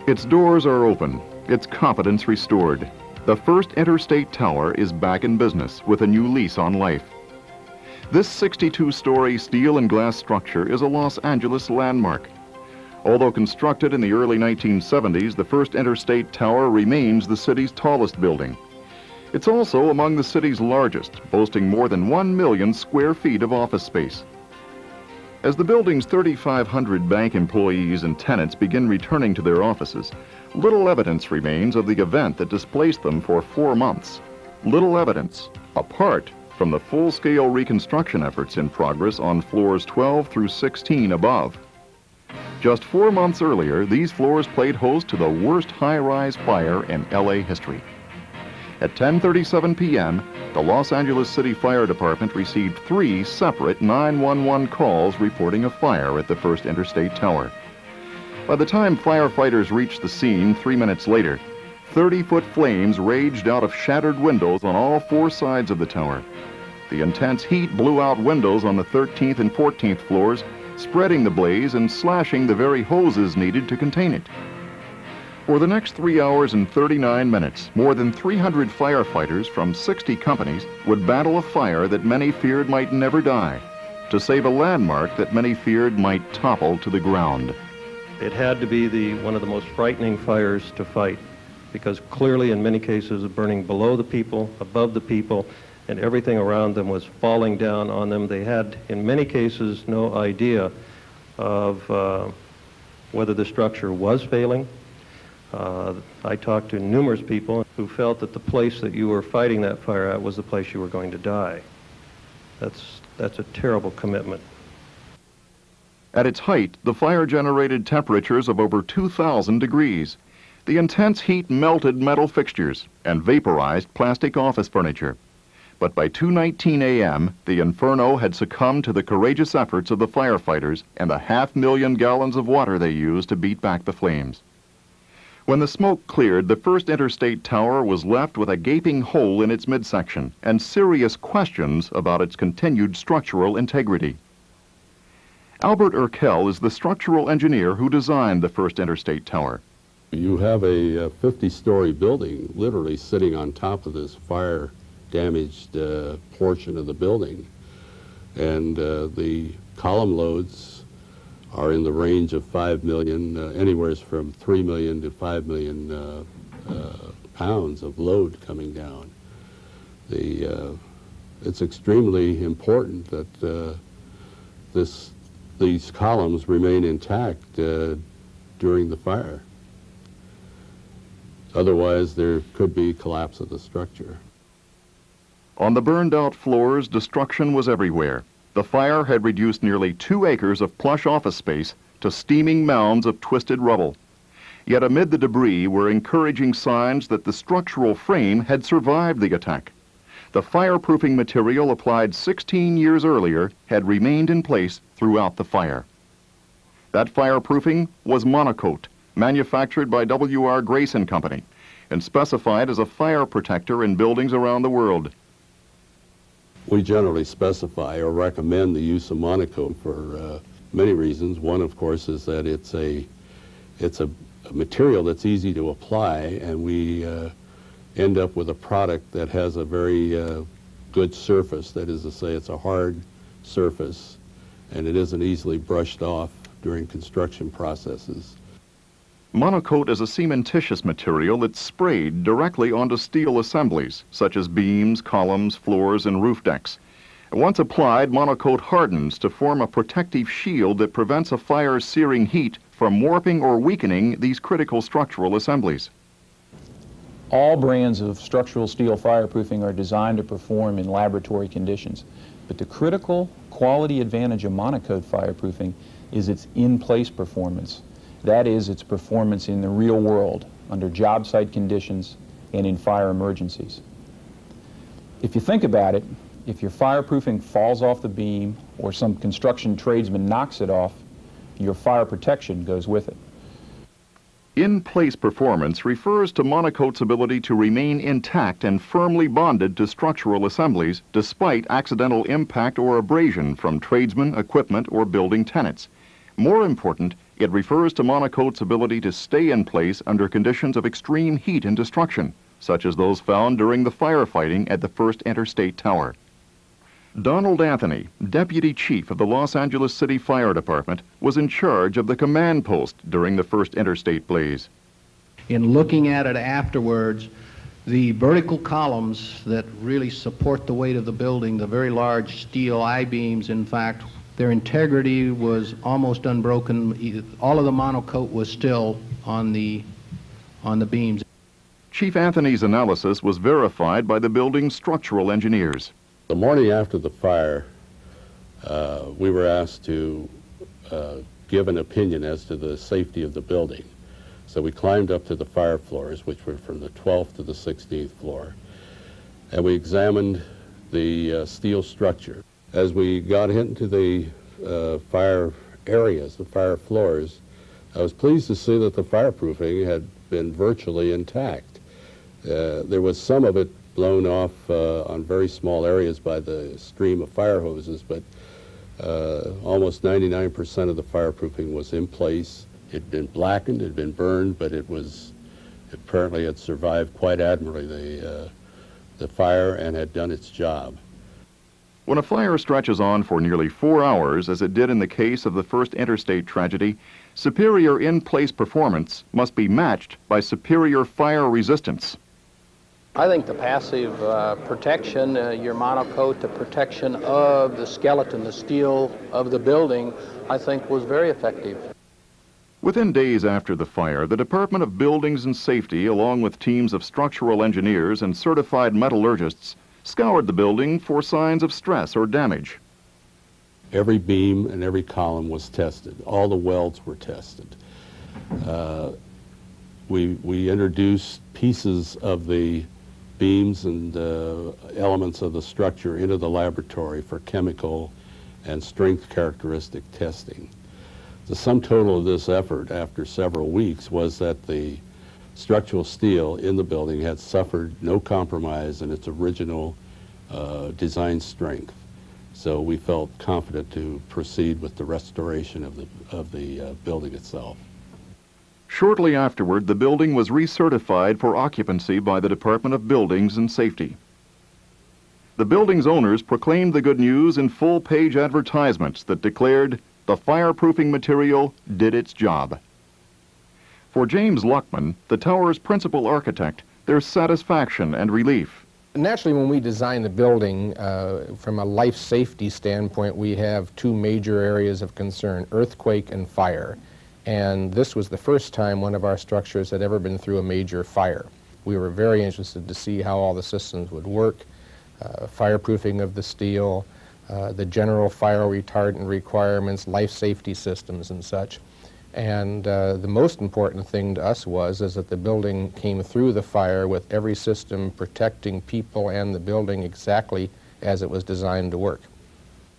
Its doors are open, its confidence restored. The First Interstate Tower is back in business with a new lease on life. This 62-story steel and glass structure is a Los Angeles landmark. Although constructed in the early 1970s, the First Interstate Tower remains the city's tallest building. It's also among the city's largest, boasting more than 1 million square feet of office space. As the building's 3,500 bank employees and tenants begin returning to their offices, little evidence remains of the event that displaced them for 4 months. Little evidence, apart from the full-scale reconstruction efforts in progress on floors 12 through 16 above. Just 4 months earlier, these floors played host to the worst high-rise fire in LA history. At 10:37 p.m., the Los Angeles City Fire Department received 3 separate 911 calls reporting a fire at the First Interstate Tower. By the time firefighters reached the scene 3 minutes later, 30-foot flames raged out of shattered windows on all 4 sides of the tower. The intense heat blew out windows on the 13th and 14th floors, spreading the blaze and slashing the very hoses needed to contain it. For the next 3 hours and 39 minutes, more than 300 firefighters from 60 companies would battle a fire that many feared might never die, to save a landmark that many feared might topple to the ground. It had to be one of the most frightening fires to fight, because clearly in many cases burning below the people, above the people, and everything around them was falling down on them. They had, in many cases, no idea of whether the structure was failing. I talked to numerous people who felt that the place that you were fighting that fire at was the place you were going to die. That's a terrible commitment. At its height, the fire generated temperatures of over 2,000 degrees. The intense heat melted metal fixtures and vaporized plastic office furniture. But by 2:19 a.m., the inferno had succumbed to the courageous efforts of the firefighters and the 500,000 gallons of water they used to beat back the flames. When the smoke cleared, the First Interstate Tower was left with a gaping hole in its midsection and serious questions about its continued structural integrity. Albert Urkel is the structural engineer who designed the First Interstate Tower. You have a 50-story building literally sitting on top of this fire-damaged portion of the building, and the column loads are in the range of 5 million, anywhere from 3 million to 5 million pounds of load coming down. It's extremely important that these columns remain intact during the fire. Otherwise, there could be collapse of the structure. On the burned-out floors, destruction was everywhere. The fire had reduced nearly 2 acres of plush office space to steaming mounds of twisted rubble. Yet amid the debris were encouraging signs that the structural frame had survived the attack. The fireproofing material applied 16 years earlier had remained in place throughout the fire. That fireproofing was Monokote, manufactured by W.R. Grace & Company, and specified as a fire protector in buildings around the world. We generally specify or recommend the use of Monokote for many reasons. One, of course, is that it's a material that's easy to apply, and we end up with a product that has a very good surface. That is to say, it's a hard surface, and it isn't easily brushed off during construction processes. Monokote is a cementitious material that's sprayed directly onto steel assemblies, such as beams, columns, floors, and roof decks. Once applied, Monokote hardens to form a protective shield that prevents a fire's searing heat from warping or weakening these critical structural assemblies. All brands of structural steel fireproofing are designed to perform in laboratory conditions, but the critical quality advantage of Monokote fireproofing is its in-place performance. That is, its performance in the real world, under job site conditions and in fire emergencies. If you think about it, if your fireproofing falls off the beam or some construction tradesman knocks it off, your fire protection goes with it. In-place performance refers to Monokote's ability to remain intact and firmly bonded to structural assemblies despite accidental impact or abrasion from tradesmen, equipment, or building tenants. More important, It refers to Monokote's ability to stay in place under conditions of extreme heat and destruction, such as those found during the firefighting at the First Interstate Tower. Donald Anthony, Deputy Chief of the Los Angeles City Fire Department, was in charge of the command post during the First Interstate blaze. In looking at it afterwards, the vertical columns that really support the weight of the building, the very large steel I-beams, in fact, their integrity was almost unbroken. All of the Monokote was still on the beams. Chief Anthony's analysis was verified by the building's structural engineers. The morning after the fire, we were asked to give an opinion as to the safety of the building. So we climbed up to the fire floors, which were from the 12th to the 16th floor, and we examined the steel structure. As we got into the fire areas, the fire floors, I was pleased to see that the fireproofing had been virtually intact. There was some of it blown off on very small areas by the stream of fire hoses, but almost 99% of the fireproofing was in place. It had been blackened, it had been burned, but it apparently had survived quite admirably the fire and had done its job. When a fire stretches on for nearly 4 hours, as it did in the case of the First Interstate tragedy, superior in-place performance must be matched by superior fire resistance. I think the passive protection, your Monokote, the protection of the skeleton, the steel of the building, I think was very effective. Within days after the fire, the Department of Buildings and Safety, along with teams of structural engineers and certified metallurgists, scoured the building for signs of stress or damage. Every beam and every column was tested. All the welds were tested. We introduced pieces of the beams and elements of the structure into the laboratory for chemical and strength characteristic testing. The sum total of this effort after several weeks was that the structural steel in the building had suffered no compromise in its original design strength. So we felt confident to proceed with the restoration of the building itself. Shortly afterward, the building was recertified for occupancy by the Department of Buildings and Safety. The building's owners proclaimed the good news in full-page advertisements that declared the fireproofing material did its job. For James Luckman, the tower's principal architect, there's satisfaction and relief. Naturally, when we design the building, from a life safety standpoint, we have two major areas of concern, earthquake and fire. And this was the first time one of our structures had ever been through a major fire. We were very interested to see how all the systems would work, fireproofing of the steel, the general fire retardant requirements, life safety systems and such. And the most important thing to us is that the building came through the fire with every system protecting people and the building exactly as it was designed to work.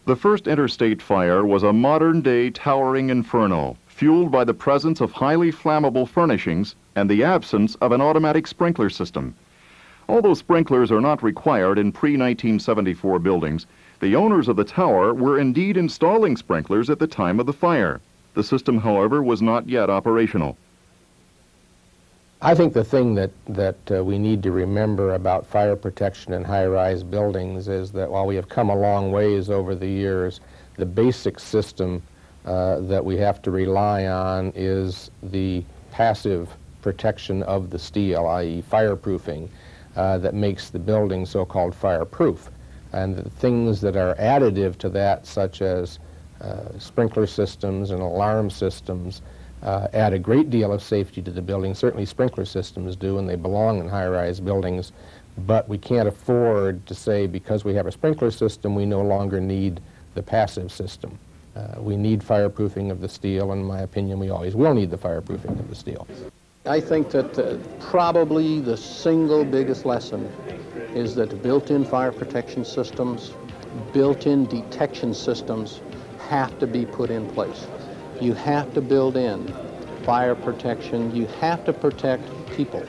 The First Interstate fire was a modern-day towering inferno, fueled by the presence of highly flammable furnishings and the absence of an automatic sprinkler system. Although sprinklers are not required in pre-1974 buildings, the owners of the tower were indeed installing sprinklers at the time of the fire. The system, however, was not yet operational. I think the thing that we need to remember about fire protection in high-rise buildings is that while we have come a long ways over the years, the basic system that we have to rely on is the passive protection of the steel, i.e. fireproofing, that makes the building so-called fireproof. And the things that are additive to that, such as sprinkler systems and alarm systems, add a great deal of safety to the building. Certainly sprinkler systems do, and they belong in high-rise buildings. But we can't afford to say because we have a sprinkler system, we no longer need the passive system. We need fireproofing of the steel, and in my opinion, we always will need the fireproofing of the steel. I think that probably the single biggest lesson is that built-in fire protection systems, built-in detection systems have to be put in place. You have to build in fire protection. You have to protect people.